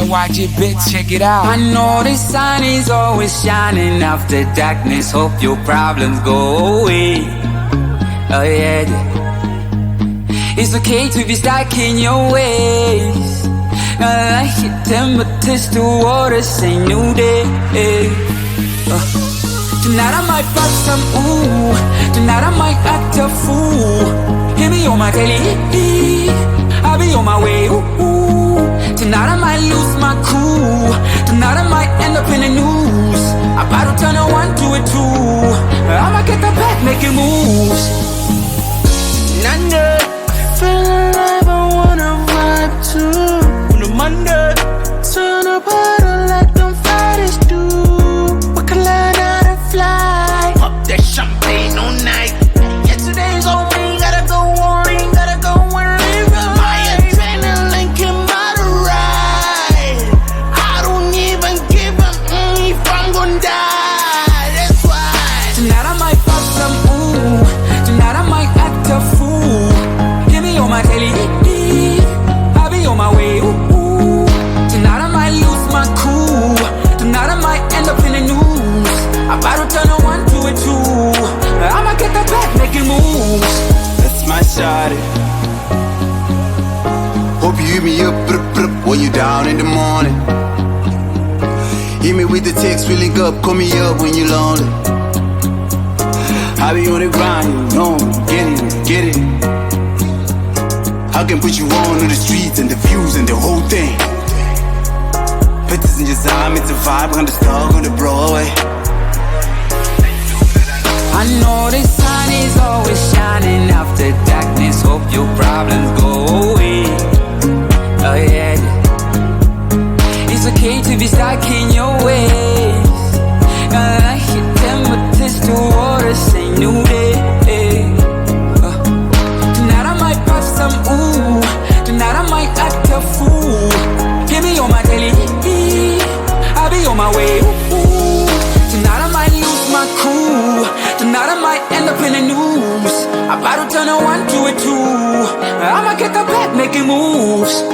watch it, bitch, check it out. I know the sun is always shining after darkness. Hope your problems go away. Oh yeah, yeah. It's okay to be stuck in your ways. I like it, temperatures to water, say new day. Tonight I might pop some ooh. Tonight I might act a fool. Hear me on my telly, I'll be on my way, ooh. Tonight I might lose my cool. Tonight I might end up in the news. About to turn a 1 to a 2. I'ma get the back making moves. Nanda, I feel alive, I wanna vibe too. On the Monday, turn up harder like them Fridays do. We can learn how to fly. Pop that champagne all night. Yesterday's on me, gotta go on, gotta go and live it. My adrenaline came by the ride. I don't even give a if I'm gonna die. That's why tonight I might pop some ooh. Tonight I might act a fool. Hear me on my telly, I'll be on my way, ooh. Tonight I might lose my cool. Tonight I might end up in the news. About to turn a 1 to a 2. I'ma get the back making moves. that's my shawty. Hope you hit me up, when you down in the morning. Hit me with the text, feeling up, call me up when you lonely. I be on the grind, you know, get it. I can put you on the streets and the views and the whole thing. Put this in your time, it's a vibe, on the star on the Broadway. I know the sun is always shining after darkness. Hope your problems go away. Oh yeah, yeah. It's okay to be stuck in your ways. I like it, temperatures to water, say new day. Tonight I might pop some ooh. Tonight I might act a fool. Hear me on my telly, I'll be on my way, ooh. Tonight I might lose my cool. Tonight I might end up in the news. About to turn a 1 to a 2. I'ma get the back making moves.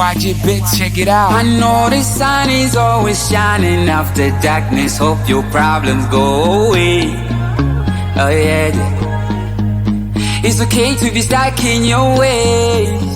YG, check it out. I know the sun is always shining after darkness. Hope your problems go away. Oh yeah, yeah. It's okay to be stuck in your ways.